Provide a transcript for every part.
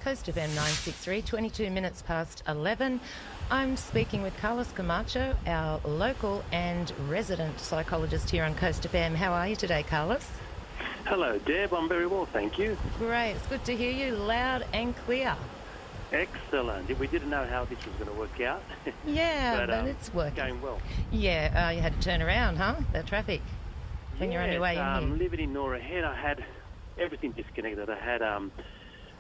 Coast FM 963, 22 minutes past 11. I'm speaking with Carlos Camacho, our local and resident psychologist here on Coast FM. How are you today, Carlos? Hello, Deb. I'm very well, thank you. Great. It's good to hear you loud and clear. Excellent. We didn't know how this was going to work out. Yeah, but it's working. Going well. Yeah, you had to turn around, huh? The traffic when you're on your way in here. Living in Nora Head, I had everything disconnected. I had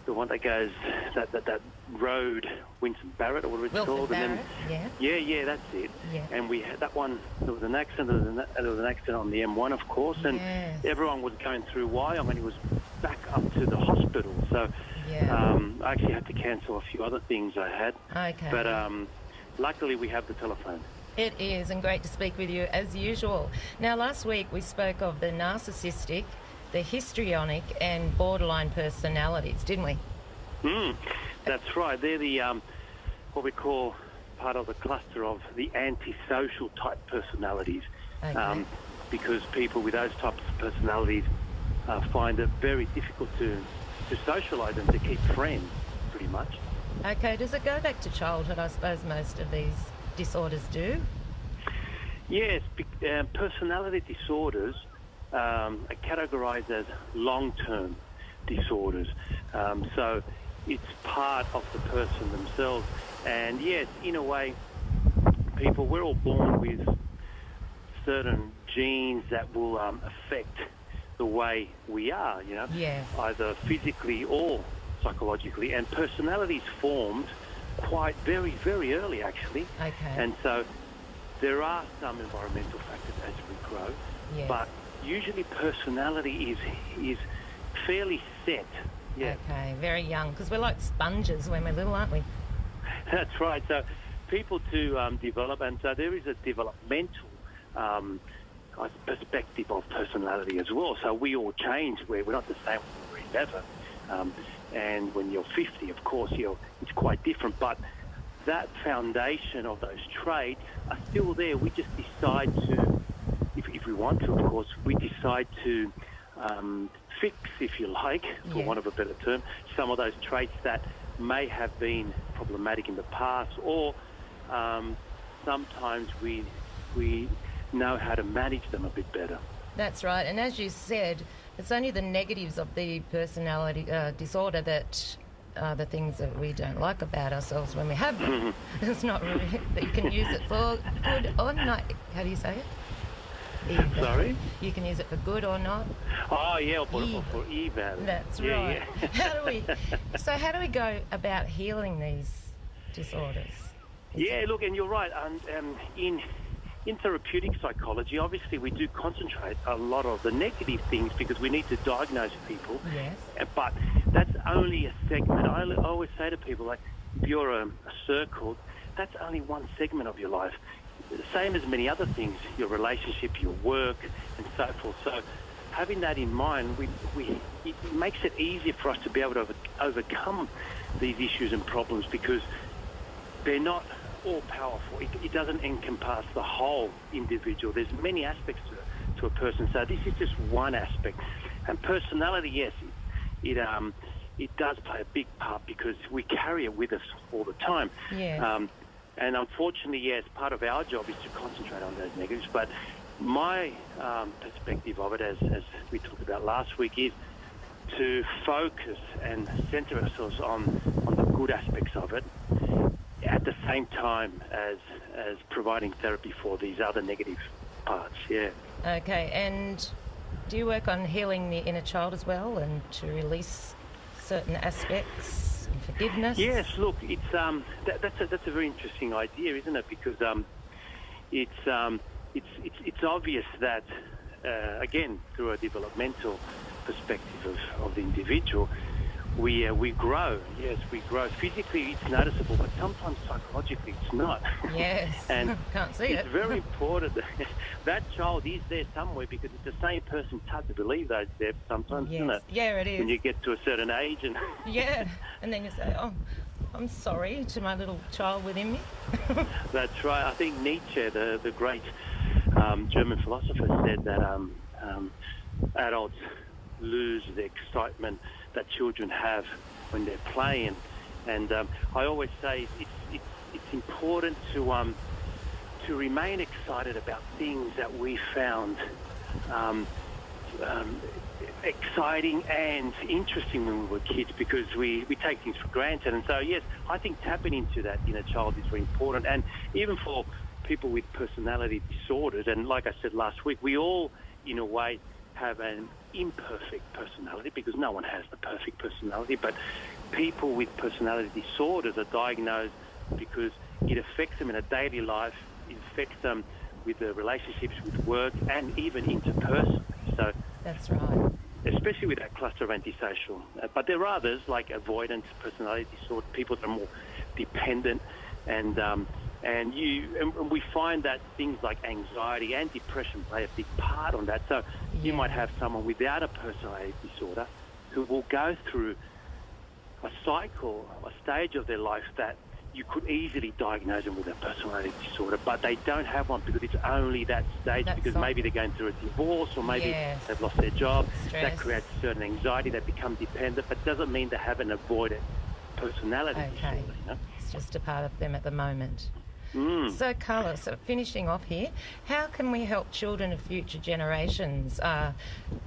the one that goes, that road, Winston Barrett, or whatever it's Wilfred called. Barrett, and then, yeah, that's it. Yeah. And we had that one, there was an accident, on the M1, of course, and everyone was going through why. I mean, it was back up to the hospital, so I actually had to cancel a few other things I had. Okay. But luckily we have the telephone. It is, and great to speak with you as usual. Now, last week we spoke of the narcissistic, the histrionic and borderline personalities, didn't we? That's right. They're the what we call part of the cluster of the antisocial type personalities. Okay. Because people with those types of personalities find it very difficult to socialise and to keep friends, pretty much. Okay, does it go back to childhood? I suppose most of these disorders do. Yes, personality disorders are categorised as long-term disorders. So it's part of the person themselves. And yes, in a way, we're all born with certain genes that will affect the way we are, you know, either physically or psychologically. And personalities formed quite very, very early, actually. Okay. And so there are some environmental factors as we grow, but usually personality is fairly set. Yeah. Okay, very young, because we're like sponges when we're little, aren't we? That's right. So people to develop, and so there is a developmental perspective of personality as well. So we all change. We're not the same when we're 11. And when you're 50, of course, it's quite different. But that foundation of those traits are still there. We just decide to, if we want to, of course, we decide to fix, if you like, for want of a better term, some of those traits that may have been problematic in the past, or sometimes we know how to manage them a bit better. That's right. And as you said, it's only the negatives of the personality disorder that are the things that we don't like about ourselves when we have them. It's not really that you can use it for good or not. How do you say it? Either. Sorry? You can use it for good or not. Oh, yeah, or for evil. That's right. Yeah. How do we go about healing these disorders? Look, and you're right. In therapeutic psychology, obviously we do concentrate a lot of the negative things because we need to diagnose people. Yes. But that's only a segment. I always say to people, like, if you're a circle, that's only one segment of your life. The same as many other things, your relationship, your work, and so forth. So having that in mind, it makes it easier for us to be able to overcome these issues and problems because they're not all powerful. It doesn't encompass the whole individual. There's many aspects to a person. So this is just one aspect. And personality, yes, it does play a big part because we carry it with us all the time. Yeah. And unfortunately, yes, part of our job is to concentrate on those negatives. But my perspective of it, as we talked about last week, is to focus and center ourselves on the good aspects of it, at the same time as providing therapy for these other negative parts. Okay, and do you work on healing the inner child as well and to release certain aspects and forgiveness? Yes, look, it's that's a very interesting idea, isn't it? Because it's obvious that again, through a developmental perspective of the individual, we grow. Yes, we grow. Physically, it's noticeable, but sometimes psychologically, it's not. Yes, and can't see it. It's very important that child is there somewhere because it's the same person. It's hard to believe those there sometimes, isn't it? Yeah, it is. When you get to a certain age and and then you say, "Oh, I'm sorry," to my little child within me. That's right. I think Nietzsche, the great German philosopher, said that adults lose the excitement that children have when they're playing. And I always say it's important to remain excited about things that we found exciting and interesting when we were kids, because we take things for granted. And so, yes, I think tapping into that inner child is very important. And even for people with personality disorders, and like I said last week, we all, in a way, have an imperfect personality, because no one has the perfect personality. But people with personality disorders are diagnosed because it affects them in a daily life, it affects them with their relationships with work and even interpersonally. So that's right. Especially with that cluster of antisocial. But there are others, like avoidance personality disorder, people that are more dependent, and we find that things like anxiety and depression play a big part on that. So you might have someone without a personality disorder who will go through a cycle, a stage of their life that you could easily diagnose them with a personality disorder, but they don't have one because it's only that stage. Because maybe they're going through a divorce, or maybe they've lost their job. Stress. That creates certain anxiety. They become dependent, but doesn't mean they have an avoidant personality disorder. You know? It's just a part of them at the moment. So, Carlos, finishing off here, how can we help children of future generations,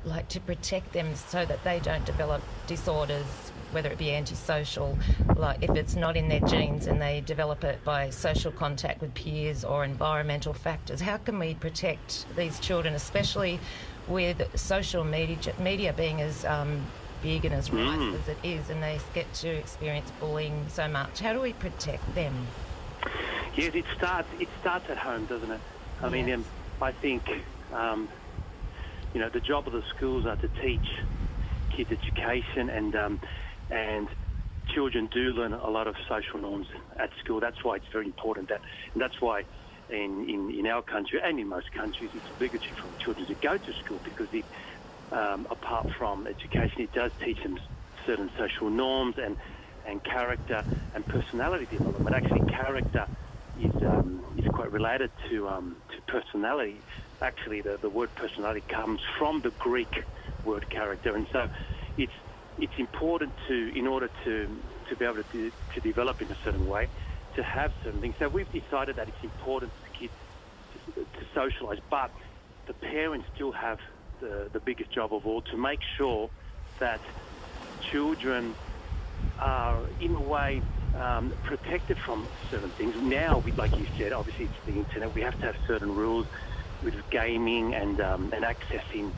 like to protect them so that they don't develop disorders, whether it be antisocial, like if it's not in their genes and they develop it by social contact with peers or environmental factors? How can we protect these children, especially with social media being as big and as rife as it is, and they get to experience bullying so much? How do we protect them? Yes, it starts at home, doesn't it? I mean, I think, the job of the schools are to teach kids education, and children do learn a lot of social norms at school. That's why it's very important and that's why in our country and in most countries it's obligatory for children to go to school, because it, apart from education, it does teach them certain social norms and character and personality development. Actually, character is quite related to personality. Actually, the word personality comes from the Greek word character, and so it's important in order to be able to develop in a certain way, to have certain things. So we've decided that it's important for kids to socialise, but the parents still have the biggest job of all, to make sure that children are, in a way, protected from certain things. Now, like you said, obviously it's the internet. We have to have certain rules with gaming and accessing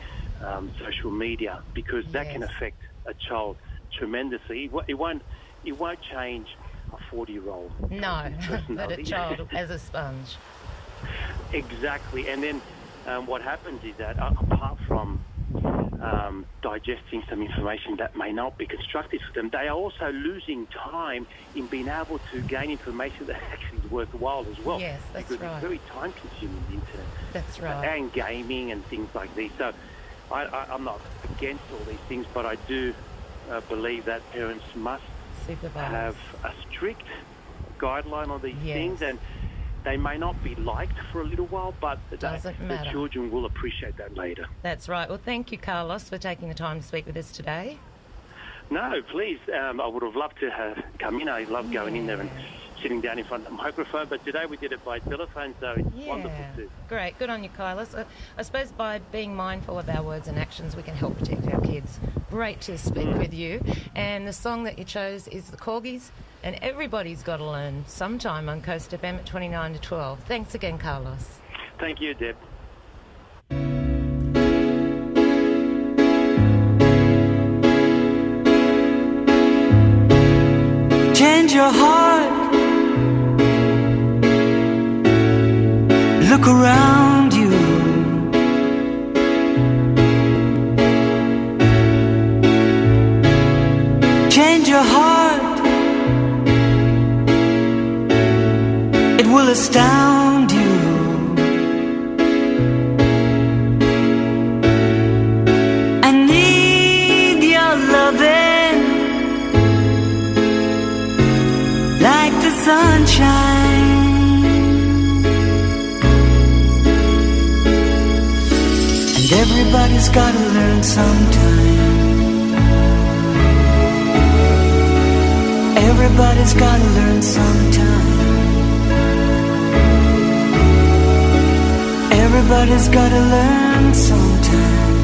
social media, because that can affect a child tremendously. It won't change a 40-year-old. No, but a child as a sponge. Exactly. And then what happens is that apart from digesting some information that may not be constructive for them, they are also losing time in being able to gain information that actually is worthwhile as well. Yes, that's because right. It's very time-consuming, the internet. That's right. And gaming and things like these. So I'm not against all these things, but I do believe that parents must have a strict guideline on these things, and they may not be liked for a little while, but the children will appreciate that later. That's right. Well, thank you, Carlos, for taking the time to speak with us today. No, please. I would have loved to have come in. I love going in there and sitting down in front of the microphone, but today we did it by telephone, so it's wonderful too. Great. Good on you, Carlos. I suppose by being mindful of our words and actions, we can help protect our kids. Great to speak with you. And the song that you chose is The Corgis, and everybody's got to learn sometime on Coast FM at 29 to 12. Thanks again, Carlos. Thank you, Deb. Change your heart. Look around you. Change your heart. It will astound you. I need your loving like the sunshine. And everybody's gotta learn sometime. Everybody's gotta learn sometime. Everybody's gotta learn sometime.